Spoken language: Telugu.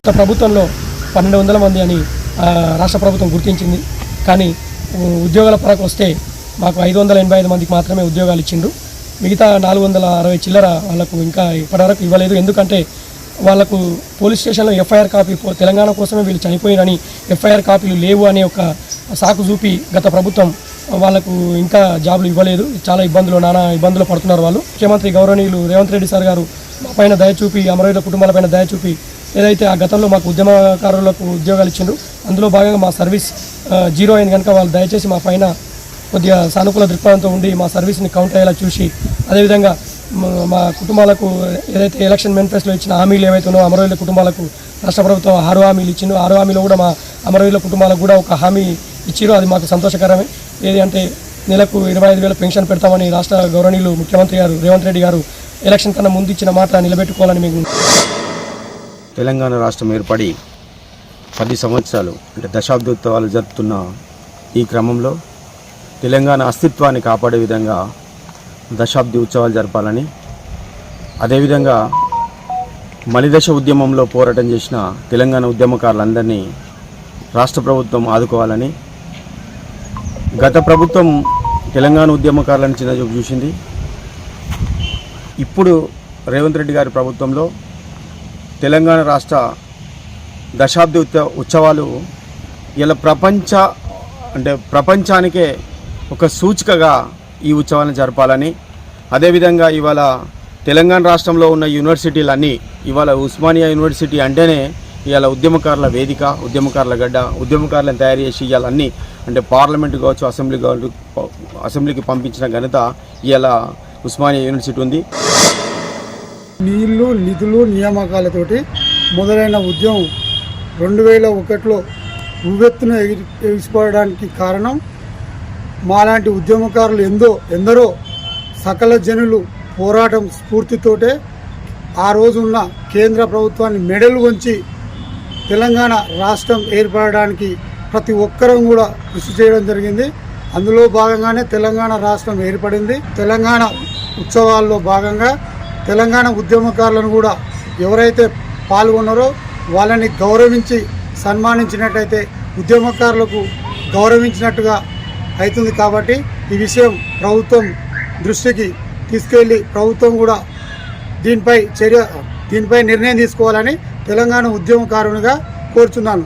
ప్రభుత్వంలో 1200 మంది అని రాష్ట్ర ప్రభుత్వం గుర్తించింది. కానీ ఉద్యోగాల పరకు వస్తే మాకు 585 మందికి మాత్రమే ఉద్యోగాలు ఇచ్చిండ్రు. మిగతా 460 చిల్లర వాళ్ళకు ఇంకా ఇప్పటివరకు ఇవ్వలేదు. ఎందుకంటే వాళ్ళకు పోలీస్ స్టేషన్లో ఎఫ్ఐఆర్ కాపీ తెలంగాణ కోసమే వీళ్ళు చనిపోయినని ఎఫ్ఐఆర్ కాపీలు లేవు అనే ఒక సాకు చూపి గత ప్రభుత్వం వాళ్ళకు ఇంకా జాబులు ఇవ్వలేదు. చాలా నానా ఇబ్బందులు పడుతున్నారు వాళ్ళు. ముఖ్యమంత్రి గౌరవనీయులు రేవంత్ రెడ్డి సార్ గారు మా పైన దయ చూపి, అమరవీరుల కుటుంబాలపైన దయ చూపి ఏదైతే ఆ గతంలో మాకు ఉద్యమకారులకు ఉద్యోగాలు ఇచ్చిండ్రు అందులో భాగంగా మా సర్వీస్ 0 అయింది కనుక వాళ్ళు దయచేసి మా పైన కొద్దిగా సానుకూల దృక్పథంతో ఉండి మా సర్వీస్ని కౌంట్ అయ్యేలా చూసి, అదేవిధంగా మా కుటుంబాలకు ఏదైతే ఎలక్షన్ మేనిఫెస్టోలో ఇచ్చిన హామీలు ఏవైతే ఉన్నాయో అమరవీరుల కుటుంబాలకు రాష్ట్ర ప్రభుత్వం 6 హామీలు ఇచ్చిందో 6 హామీలో కూడా మా అమరవీరుల కుటుంబాలకు కూడా ఒక హామీ ఇచ్చిరో. అది మాకు సంతోషకరమే. ఏది అంటే నెలకు 25,000 పెన్షన్ పెడతామని రాష్ట్ర గౌరవనీయులు ముఖ్యమంత్రి గారు రేవంత్ రెడ్డి గారు ఎలక్షన్ కన్నా ముందు ఇచ్చిన మాట నిలబెట్టుకోవాలని మేము. తెలంగాణ రాష్ట్రం ఏర్పడి 10 సంవత్సరాలు అంటే దశాబ్దోత్సవాలు జరుపుతున్న ఈ క్రమంలో తెలంగాణ అస్తిత్వాన్ని కాపాడే విధంగా దశాబ్ది ఉత్సవాలు జరపాలని, అదేవిధంగా మలిదశ ఉద్యమంలో పోరాటం చేసిన తెలంగాణ ఉద్యమకారులందరినీ రాష్ట్ర ప్రభుత్వం ఆదుకోవాలని, గత ప్రభుత్వం తెలంగాణ ఉద్యమకారులను చిన్నచూపు చూసింది. ఇప్పుడు రేవంత్ రెడ్డి గారి ప్రభుత్వంలో తెలంగాణ రాష్ట్ర దశాబ్ది ఉత్సవాలు ఇలా ప్రపంచానికే ఒక సూచికగా ఈ ఉత్సవాలను జరపాలని, అదేవిధంగా ఇవాళ తెలంగాణ రాష్ట్రంలో ఉన్న యూనివర్సిటీలన్నీ ఇవాళ ఉస్మానియా యూనివర్సిటీ అంటేనే ఇవాళ ఉద్యమకారుల వేదిక, ఉద్యమకారుల గడ్డ, ఉద్యమకారులను తయారు చేసి ఇవాళ అన్నీ అంటే పార్లమెంటు కావచ్చు, అసెంబ్లీకి పంపించిన ఘనత ఇవాళ ఉస్మానియా యూనివర్సిటీ ఉంది. నీళ్లు, నిధులు, నియామకాలతోటి మొదలైన ఉద్యమం 2001లో ఉవ్వెత్తున ఎగిసిపోవడానికి కారణం మాలాంటి ఉద్యమకారులు ఎందరో సకల జనులు పోరాటం స్ఫూర్తితోటే ఆ రోజున్న కేంద్ర ప్రభుత్వాన్ని మెడలు వంచి తెలంగాణ రాష్ట్రం ఏర్పడడానికి ప్రతి ఒక్కరం కూడా కృషి చేయడం జరిగింది. అందులో భాగంగానే తెలంగాణ రాష్ట్రం ఏర్పడింది. తెలంగాణ ఉత్సవాల్లో భాగంగా తెలంగాణ ఉద్యమకారులను కూడా ఎవరైతే పాల్గొన్నారో వాళ్ళని గౌరవించి సన్మానించినట్టయితే ఉద్యమకారులకు గౌరవించినట్టుగా అవుతుంది. కాబట్టి ఈ విషయం ప్రభుత్వం దృష్టికి తీసుకెళ్లి ప్రభుత్వం కూడా దీనిపై నిర్ణయం తీసుకోవాలని తెలంగాణ ఉద్యమకారునిగా కోరుచున్నాను.